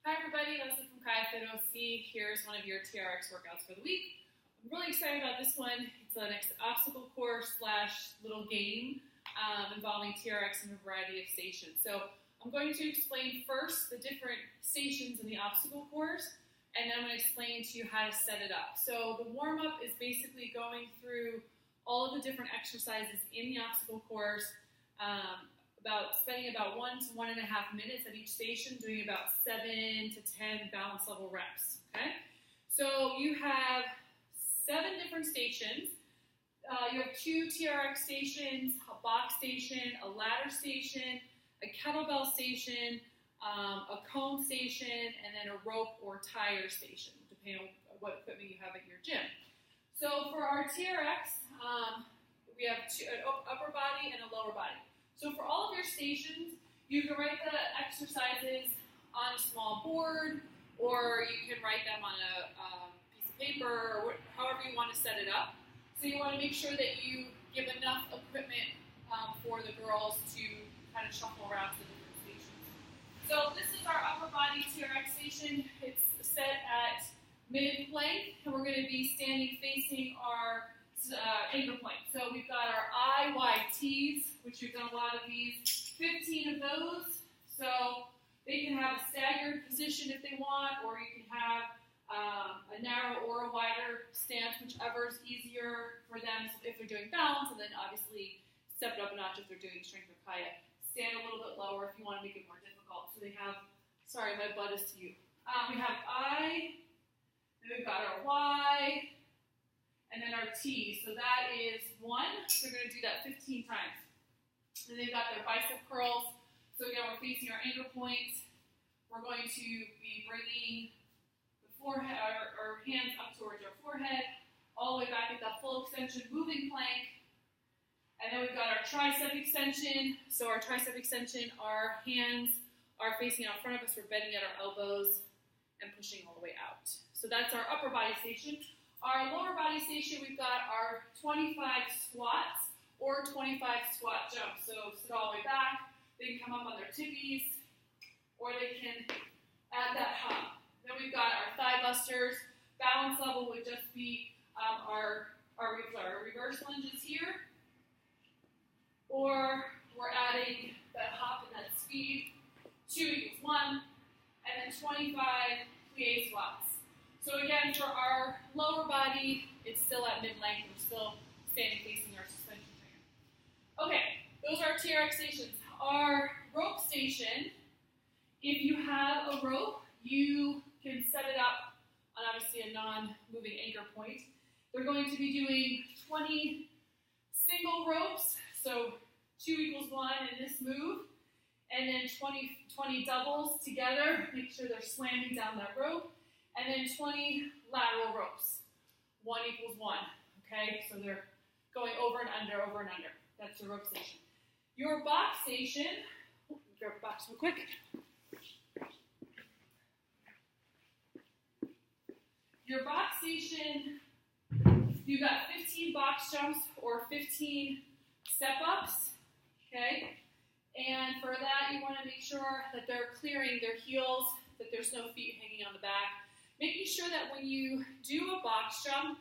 Hi everybody, Leslie from KaiFitOC. Here's one of your TRX workouts for the week. I'm really excited about this one. It's an obstacle course / little game involving TRX and a variety of stations. So I'm going to explain first the different stations in the obstacle course, and then I'm going to explain to you how to set it up. So the warm-up is basically going through all of the different exercises in the obstacle course, spending about 1 to 1.5 minutes at each station, doing about 7 to 10 balance level reps. Okay, so you have 7 different stations. You have 2 TRX stations, a box station, a ladder station, a kettlebell station, a cone station, and then a rope or tire station, depending on what equipment you have at your gym. So for our TRX, we have an upper body and a lower body. So for all of your stations, you can write the exercises on a small board, or you can write them on a piece of paper, or however you want to set it up. So you want to make sure that you give enough equipment for the girls to kind of shuffle around to the different stations. So this is our upper body TRX station. It's set at mid-plank, and we're going to be standing facing our anchor plank. So we've got our IYTs, which we've done a lot of these, 15 of those. So they can have a staggered position if they want, or you can have a narrow or a wider stance, whichever is easier for them if they're doing balance, and then obviously step it up a notch if they're doing strength or kaya. Stand a little bit lower if you want to make it more difficult. So they have, sorry, my butt is to you. We have I, then we've got our Y, and then our T. So that is 1. So we're going to do that 15 times. Then they've got their bicep curls. So again, we're facing our anchor points. We're going to be bringing the forehead, our hands up towards our forehead, all the way back at that full extension, moving plank. And then we've got our tricep extension. So our tricep extension, our hands are facing out front of us. We're bending at our elbows and pushing all the way out. So that's our upper body station. Our lower body station, we've got our 25 squats or 25 squat jumps. So sit all the way back. They can come up on their tippies, or they can add that hop. Then we've got our thigh busters. Balance level would just be our reverse lunges here, or we're adding that hop and that speed. 2 equals 1, and then 25 plie squats. So again, for our lower body, it's still at mid-length. We're still standing facing our suspension trainer. Okay, those are our TRX stations. Our rope station, if you have a rope, you can set it up on obviously a non-moving anchor point. They're going to be doing 20 single ropes, so 2 equals 1 in this move, and then 20 doubles together. Make sure they're slamming down that rope. And then 20 lateral ropes. 1 equals 1. Okay, so they're going over and under, over and under. That's your rope station. Your box station, grab a box real quick. Your box station, you got 15 box jumps or 15 step-ups. Okay, and for that, you want to make sure that they're clearing their heels, that there's no feet hanging on the back. Making sure that when you do a box jump,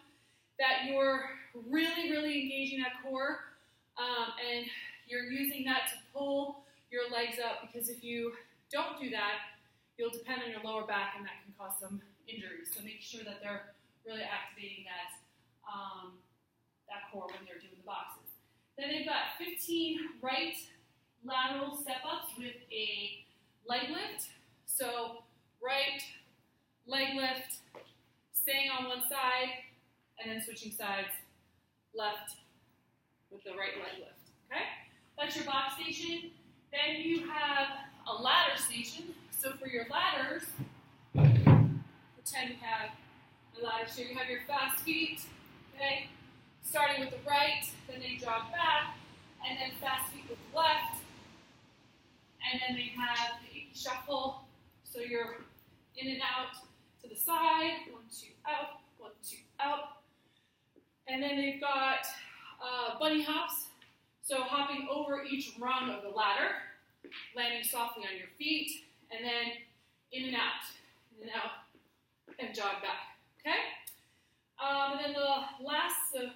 that you're really, really engaging that core, and you're using that to pull your legs up, because if you don't do that, you'll depend on your lower back, and that can cause some injuries. So make sure that they're really activating that core when they're doing the boxes. Then they've got 15 right lateral step-ups with a leg lift. So right leg lift, staying on one side, and then switching sides, left with the right leg lift, okay? That's your box station. Then you have a ladder station. So for your ladders, pretend you have a ladder. So you have your fast feet, okay? Starting with the right, then they jog back, and then fast feet with the left, and then they have the shuffle. So you're in and out to the side, 1, 2, out, 1, 2, out. And then they've got bunny hops, so hopping over each rung of the ladder, landing softly on your feet, and then in and out, and jog back, okay? And then the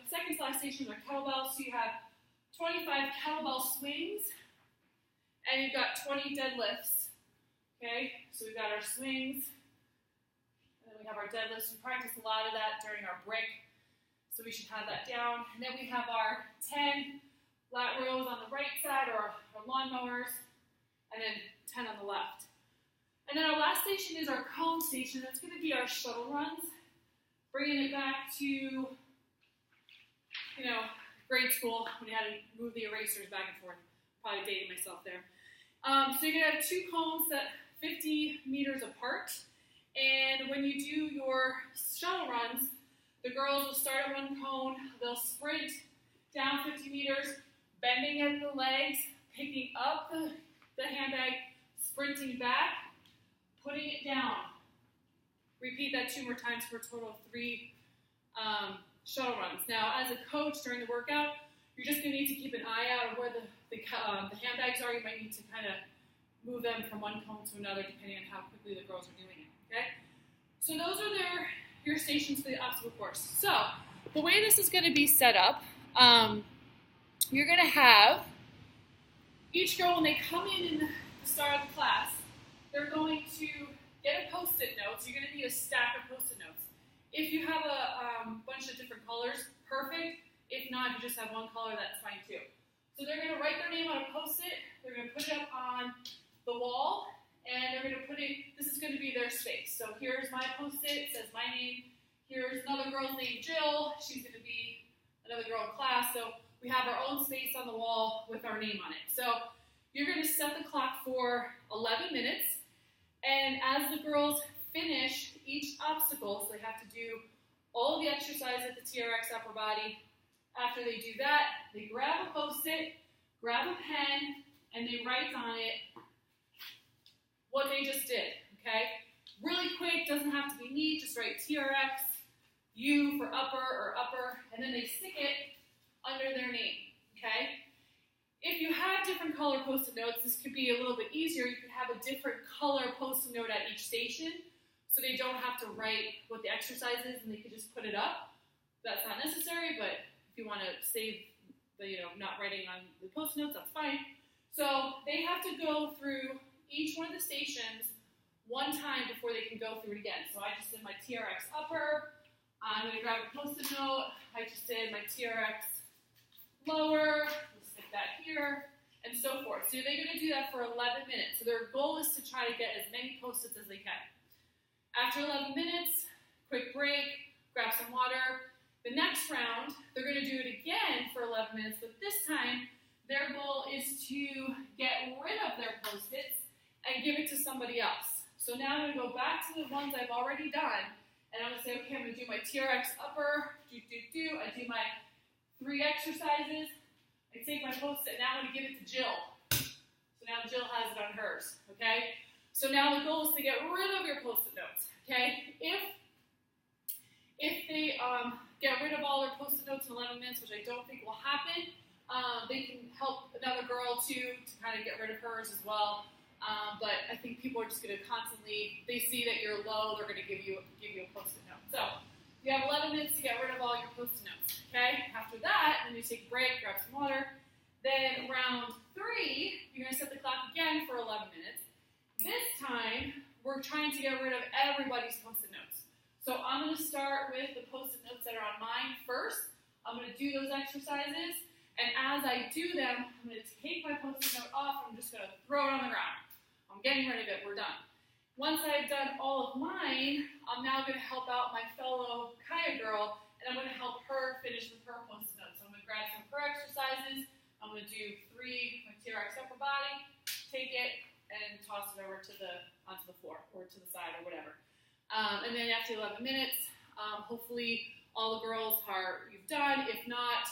second to last station are kettlebells. So you have 25 kettlebell swings, and you've got 20 deadlifts, okay? So we've got our swings, and then we have our deadlifts. We practice a lot of that during our break, so we should have that down. And then we have our 10 lat rows on the right side, or our lawnmowers, and then 10 on the left. And then our last station is our cone station. That's going to be our shuttle runs, bringing it back to, grade school when you had to move the erasers back and forth. Probably dating myself there. So you're going to have 2 cones set 50 meters apart. And when you do your shuttle runs, the girls will start at one cone. They'll sprint down 50 meters, bending at the legs, picking up the handbag, sprinting back, putting it down. Repeat that 2 more times for a total of 3 shuttle runs. Now, as a coach during the workout, you're just going to need to keep an eye out of where the handbags are. You might need to kind of move them from one cone to another depending on how quickly the girls are doing it, okay? So those are your stations for the obstacle course. So the way this is going to be set up, you're going to have each girl, when they come in the start of the class, they're going to get a Post-it note. So you're going to need a stack of Post-it notes. If you have a bunch of different colors, perfect. If not, if you just have one color, that's fine too. So they're going to write their name on a Post-it. They're going to put it up on the wall, and they're going to put it, this is going to be their space. So here's my Post-it, it says my name. Here's another girl named Jill. She's going to be another girl in class. So we have our own space on the wall with our name on it. So you're going to set the clock for 11 minutes. And as the girls finish each obstacle, so they have to do all the exercise at the TRX upper body. After they do that, they grab a Post-it, grab a pen, and they write on it what they just did, okay? Really quick, doesn't have to be neat, just write TRX, U for upper, and then they stick it under their name, okay? If you have different color Post-it notes, this could be a little bit easier. You could have a different color Post-it note at each station, so they don't have to write what the exercise is, and they could just put it up. That's not necessary, but if you want to save the, not writing on the Post-it notes, that's fine. So they have to go through each one of the stations one time before they can go through it again. So I just did my TRX upper. I'm going to grab a Post-it note. I just did my TRX lower. We'll stick that here, and so forth. So they're going to do that for 11 minutes. So their goal is to try to get as many Post-its as they can. After 11 minutes, quick break, grab some water. The next round, they're going to do it again for 11 minutes, but this time, their goal is to get rid of their Post-its and give it to somebody else. So now I'm going to go back to the ones I've already done, and I'm going to say, okay, I'm going to do my TRX upper, I do my 3 exercises, I take my Post-it, now I'm going to give it to Jill. So now Jill has it on hers, okay? So now the goal is to get rid of your Post-it notes, okay? If they get rid of all their Post-it notes in 11 minutes, which I don't think will happen, they can help another girl too to kind of get rid of hers as well. But I think people are just going to constantly, they see that you're low, they're going to give you a Post-it note. So you have 11 minutes to get rid of all your Post-it notes, okay? After that, then you take a break, grab some water. Then round 3, you're going to set the clock again for 11 minutes. This time, we're trying to get rid of everybody's Post-it notes. So I'm going to start with the Post-it notes that are on mine first. I'm going to do those exercises. And as I do them, I'm going to take my Post-it note off. I'm just going to throw it on the ground. I'm getting rid of it. We're done. Once I've done all of mine, I'm now going to help out my fellow Kaya girl, and I'm going to help her finish with her Post-it notes. So I'm going to grab some of her exercises. I'm going to do 3 my TRX upper body, take it, and toss it over onto the floor or to the side or whatever. And then after 11 minutes, hopefully all the girls you've done. If not,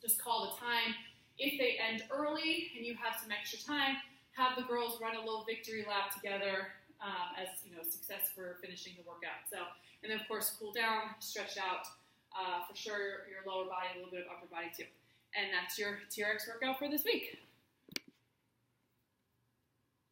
just call the time. If they end early and you have some extra time, have the girls run a little victory lap together as success for finishing the workout. So, and then of course cool down, stretch out, for sure your lower body, a little bit of upper body too. And that's your TRX workout for this week.